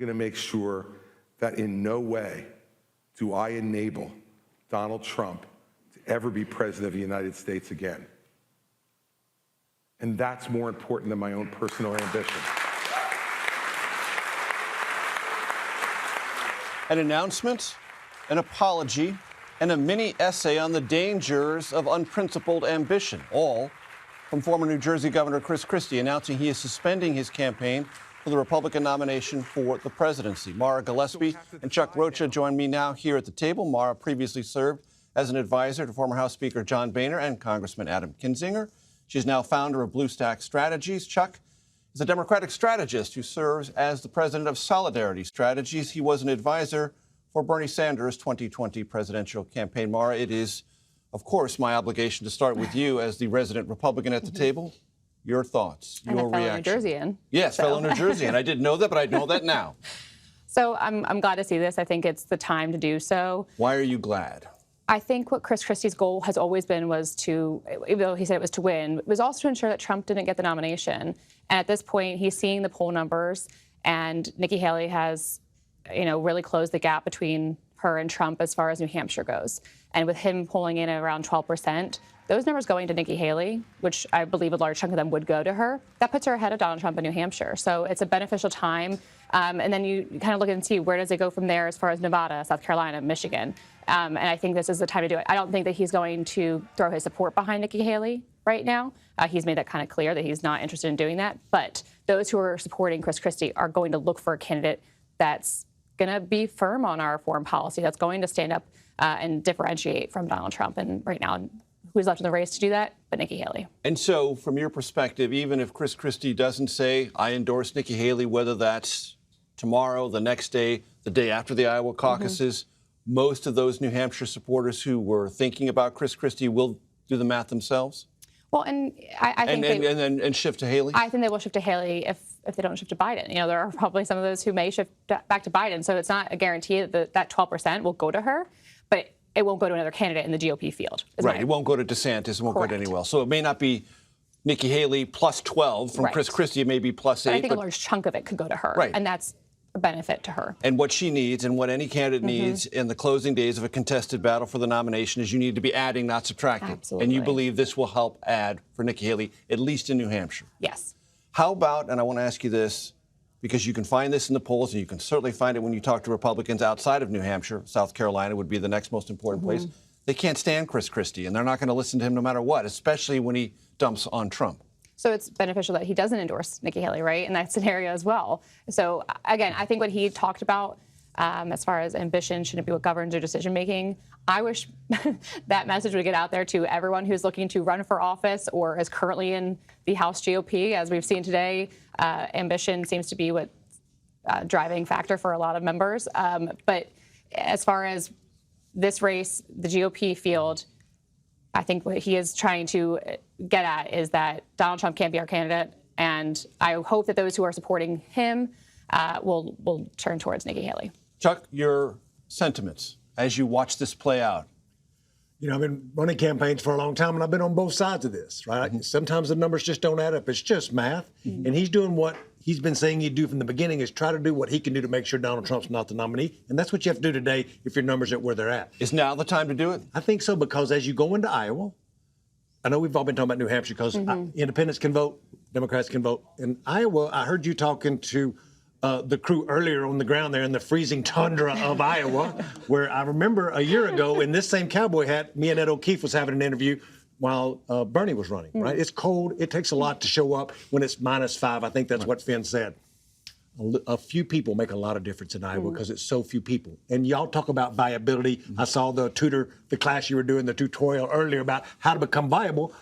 going to make sure that in no way do I enable Donald Trump to ever be president of the United States again. And that's more important than my own personal ambition. An announcement, an apology, and a mini essay on the dangers of unprincipled ambition, all from former New Jersey Governor Chris Christie announcing he is suspending his campaign for the Republican nomination for the presidency. Mara Gillespie and Chuck Rocha join me now here at the table. Mara previously served as an advisor to former House Speaker John Boehner and Congressman Adam Kinzinger. She's now founder of BlueStack Strategies. Chuck is a Democratic strategist who serves as the president of Solidarity Strategies. He was an advisor for Bernie Sanders' 2020 presidential campaign. Mara, it is, of course, my obligation to start with you as the resident Republican at the table. Your thoughts, your reaction. And a fellow New Jerseyan. Yes, fellow New Jerseyan. I didn't know that, but I know that now. So I'm glad to see this. I think it's the time to do so. Why are you glad? I think what Chris Christie's goal has always been was to, even though he said it was to win, it was also to ensure that Trump didn't get the nomination. And at this point, he's seeing the poll numbers, and Nikki Haley has, really closed the gap between her and Trump as far as New Hampshire goes. And with him polling in at around 12%, those numbers going to Nikki Haley, which I believe a large chunk of them would go to her, that puts her ahead of Donald Trump in New Hampshire. So it's a beneficial time. And then you kind of look and see where does it go from there as far as Nevada, South Carolina, Michigan. And I think this is the time to do it. I don't think that he's going to throw his support behind Nikki Haley right now. He's made that kind of clear that he's not interested in doing that. But those who are supporting Chris Christie are going to look for a candidate that's going to be firm on our foreign policy, that's going to stand up and differentiate from Donald Trump. And right now, who's left in the race to do that but Nikki Haley? And so from your perspective, even if Chris Christie doesn't say, I endorse Nikki Haley, whether that's tomorrow, the next day, the day after the Iowa caucuses, most of those New Hampshire supporters who were thinking about Chris Christie will do the math themselves? Well, and I think and shift to Haley? I think they will shift to Haley if they don't shift to Biden. There are probably some of those who may shift back to Biden. So it's not a guarantee that that 12% will go to her, but it won't go to another candidate in the GOP field. Right. It won't go to DeSantis. It won't go to anywhere else. So it may not be Nikki Haley plus 12 from Chris Christie. It may be plus 8. But I think a large chunk of it could go to her. Right. And that's a benefit to her. And what she needs and what any candidate needs in the closing days of a contested battle for the nomination is you need to be adding, not subtracting. Absolutely. And you believe this will help add for Nikki Haley, at least in New Hampshire. Yes. How about, and I want to ask you this, because you can find this in the polls, and you can certainly find it when you talk to Republicans outside of New Hampshire. South Carolina would be the next most important place. They can't stand Chris Christie, and they're not going to listen to him no matter what, especially when he dumps on Trump. So it's beneficial that he doesn't endorse Nikki Haley, right, in that scenario as well. So, again, I think what he talked about as far as ambition shouldn't be what governs your decision-making. I wish that message would get out there to everyone who's looking to run for office or is currently in the House GOP. As we've seen today, ambition seems to be what driving factor for a lot of members. But as far as this race, the GOP field, I think what he is trying to get at is that Donald Trump can't be our candidate, and I hope that those who are supporting him will turn towards Nikki Haley. Chuck, your sentiments as you watch this play out. I've been running campaigns for a long time, and I've been on both sides of this, right? Sometimes the numbers just don't add up. It's just math. And he's doing what he's been saying he'd do from the beginning, is try to do what he can do to make sure Donald Trump's not the nominee. And that's what you have to do today if your numbers are where they're at. Is now the time to do it? I think so, because as you go into Iowa, I know we've all been talking about New Hampshire because independents can vote, Democrats can vote. In Iowa, I heard you talking to the crew earlier on the ground there in the freezing tundra of Iowa, where I remember a year ago in this same cowboy hat, me and Ed O'Keefe was having an interview while Bernie was running, right? It's cold. It takes a lot to show up when it's -5. I think that's what Finn said. A few people make a lot of difference in Iowa because it's so few people. And y'all talk about viability. I saw the class you were doing, the tutorial earlier about how to become viable.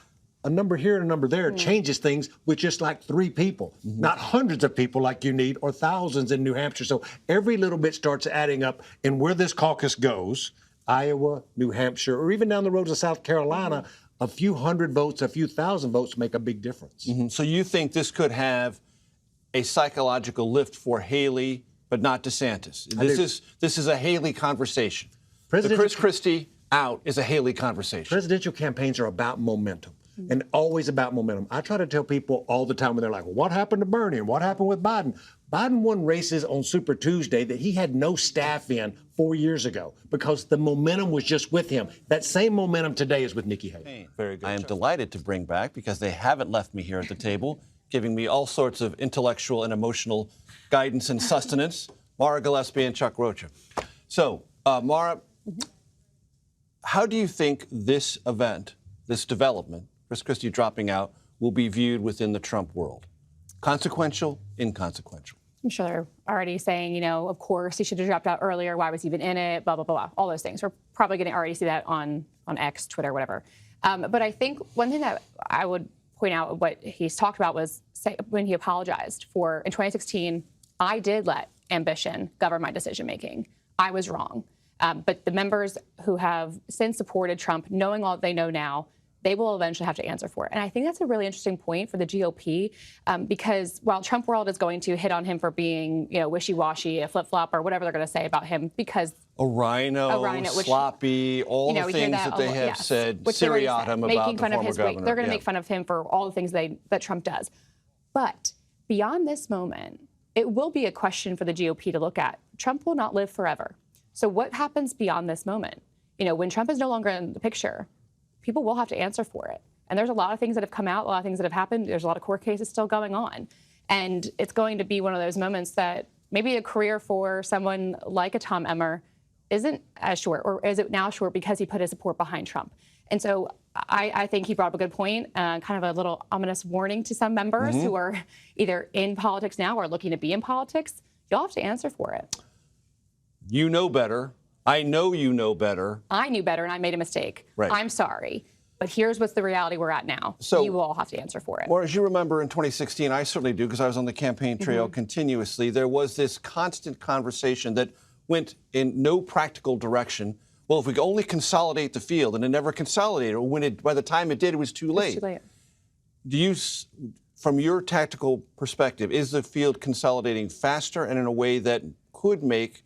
A number here and a number there changes things with just like 3 people, not hundreds of people like you need or thousands in New Hampshire. So every little bit starts adding up. And where this caucus goes, Iowa, New Hampshire, or even down the road to South Carolina, a few hundred votes, a few thousand votes make a big difference. So you think this could have a psychological lift for Haley, but not DeSantis? This is a Haley conversation. The Chris Christie out is a Haley conversation. Presidential campaigns are about momentum. And always about momentum. I try to tell people all the time when they're like, well, what happened to Bernie and what happened with Biden? Biden won races on Super Tuesday that he had no staff in 4 years ago because the momentum was just with him. That same momentum today is with Nikki Haley. Very good. I am delighted to bring back, because they haven't left me here at the table, giving me all sorts of intellectual and emotional guidance and sustenance, Mara Gillespie and Chuck Rocha. So, Mara, how do you think this event, this development, Chris Christie dropping out, will be viewed within the Trump world? Consequential, inconsequential? I'm sure they're already saying, you know, of course he should have dropped out earlier. Why was he even in it? Blah, blah, blah, blah. All those things. We're probably going to already see that on X, Twitter, whatever. But I think one thing that I would point out what he's talked about was when he apologized for, in 2016, I did let ambition govern my decision making. I was wrong. But the members who have since supported Trump, knowing all that they know now, they will eventually have to answer for it. And I think that's a really interesting point for the GOP, because while Trump world is going to hit on him for being, you know, wishy-washy, a flip-flop, or whatever they're going to say about him, because a rhino, which, sloppy, all the things that they have said seriatim about the former governor. They're going to make fun of him for all the things that Trump does. But beyond this moment, it will be a question for the GOP to look at. Trump will not live forever. So what happens beyond this moment? You know, when Trump is no longer in the picture, people will have to answer for it. And there's a lot of things that have come out, a lot of things that have happened. There's a lot of court cases still going on. And it's going to be one of those moments that maybe a career for someone like a Tom Emmer isn't as short, or is it now short because he put his support behind Trump? And so I think he brought up a good point, kind of a little ominous warning to some members who are either in politics now or looking to be in politics. You'll have to answer for it. You know better. I know you know better. I knew better, and I made a mistake. Right. I'm sorry. But here's what's the reality we're at now. So you will all have to answer for it. Well, as you remember in 2016, I certainly do, because I was on the campaign trail continuously, there was this constant conversation that went in no practical direction. Well, if we could only consolidate the field, and it never consolidated, or by the time it did, it was too late. It's too late. Do you, from your tactical perspective, is the field consolidating faster and in a way that could make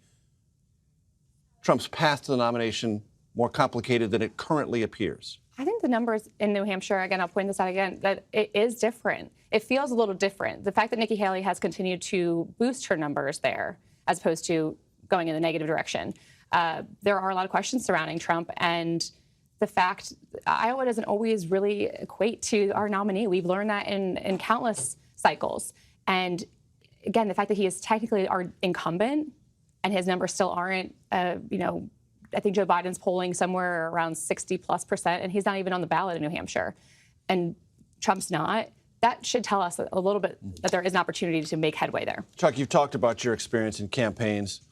Trump's path to the nomination more complicated than it currently appears? I think the numbers in New Hampshire, again, I'll point this out again, that it is different. It feels a little different. The fact that Nikki Haley has continued to boost her numbers there, as opposed to going in the negative direction. There are a lot of questions surrounding Trump, and the fact Iowa doesn't always really equate to our nominee. We've learned that in countless cycles. And again, the fact that he is technically our incumbent and his numbers still aren't, you know, I think Joe Biden's polling somewhere around 60+%, and he's not even on the ballot in New Hampshire. And Trump's not. That should tell us a little bit that there is an opportunity to make headway there. Chuck, you've talked about your experience in campaigns.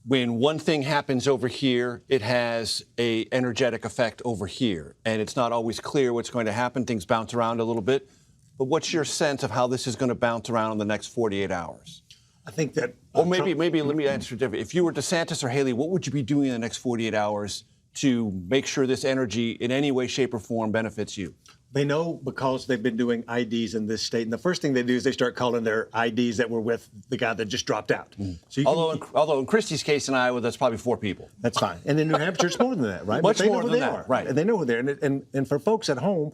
When one thing happens over here, it has an energetic effect over here. And it's not always clear what's going to happen. Things bounce around a little bit. But what's your sense of how this is going to bounce around in the next 48 hours? I think that... Or maybe let me answer different. If you were DeSantis or Haley, what would you be doing in the next 48 hours to make sure this energy in any way, shape, or form benefits you? They know because they've been doing IDs in this state. And the first thing they do is they start calling their IDs that were with the guy that just dropped out. So although in Christie's case in Iowa, that's probably 4 people. That's fine. And in New Hampshire, it's more than that, right? Much more than that, right. And they know who they are. And for folks at home,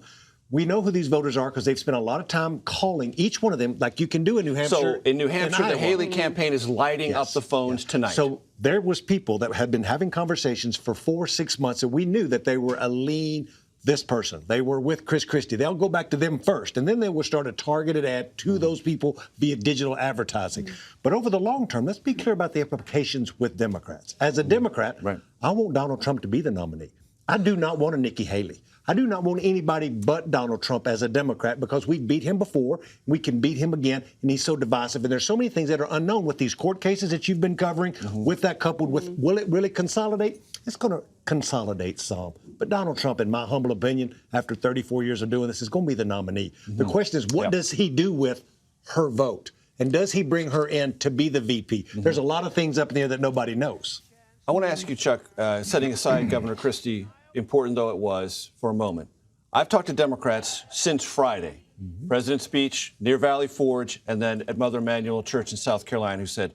we know who these voters are because they've spent a lot of time calling each one of them, like you can do in New Hampshire. So in New Hampshire, the Haley campaign is lighting up the phones tonight. So there was people that had been having conversations for 4 or 6 months, and we knew that they were a lean this person. They were with Chris Christie. They'll go back to them first, and then they will start a targeted ad to those people via digital advertising. But over the long term, let's be clear about the implications with Democrats. As a Democrat, I want Donald Trump to be the nominee. I do not want a Nikki Haley. I do not want anybody but Donald Trump as a Democrat because we beat him before, we can beat him again, and he's so divisive. And there's so many things that are unknown with these court cases that you've been covering, with that coupled with, will it really consolidate? It's going to consolidate some. But Donald Trump, in my humble opinion, after 34 years of doing this, is going to be the nominee. The question is, what does he do with her vote? And does he bring her in to be the VP? There's a lot of things up in there that nobody knows. I want to ask you, Chuck, setting aside Governor Christie, important though it was, for a moment. I've talked to Democrats since Friday. President's speech near Valley Forge and then at Mother Emanuel Church in South Carolina, who said,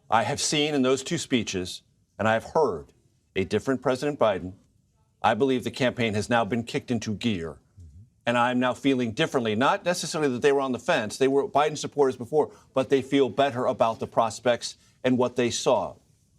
I have seen in those 2 speeches, and I have heard a different President Biden. I believe the campaign has now been kicked into gear. and I'm now feeling differently. Not necessarily that they were on the fence. They were Biden supporters before, but they feel better about the prospects and what they saw.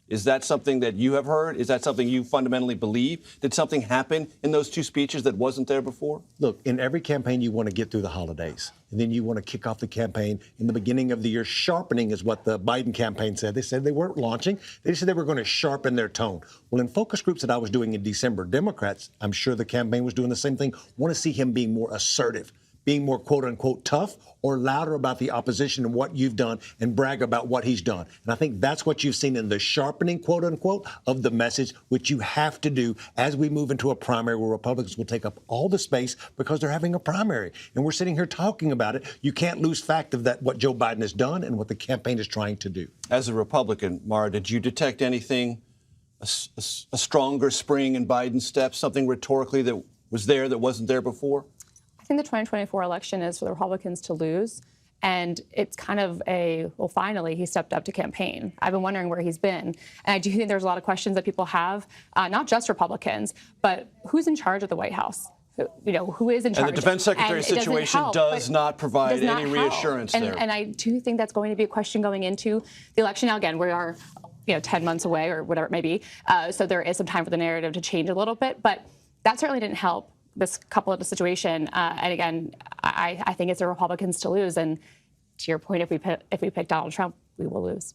Is that something that you have heard? Is that something you fundamentally believe? Did something happen in those two speeches that wasn't there before? Look, in every campaign, you want to get through the holidays. And then you want to kick off the campaign in the beginning of the year. Sharpening is what the Biden campaign said. They said they weren't launching. They said they were going to sharpen their tone. Well, in focus groups that I was doing in December, Democrats, I'm sure the campaign was doing the same thing, want to see him being more assertive, being more quote unquote tough or louder about the opposition and what you've done and brag about what he's done. And I think that's what you've seen in the sharpening quote unquote of the message, which you have to do as we move into a primary where Republicans will take up all the space because they're having a primary. And we're sitting here talking about it. You can't lose fact of that, what Joe Biden has done and what the campaign is trying to do. As a Republican, Mara, did you detect anything, a stronger spring in Biden's steps, something rhetorically that was there that wasn't there before? I think the 2024 election is for the Republicans to lose. And it's kind of well, finally, he stepped up to campaign. I've been wondering where he's been. And I do think there's a lot of questions that people have, not just Republicans, but who's in charge of the White House? Who is in charge? And the defense secretary's situation does not provide any reassurance there. And I do think that's going to be a question going into the election. Now, again, we are 10 months away or whatever it may be. So there is some time for the narrative to change a little bit. But that certainly didn't help this couple of the situation. And again, I think it's the Republicans to lose. And to your point, if we pick Donald Trump, we will lose.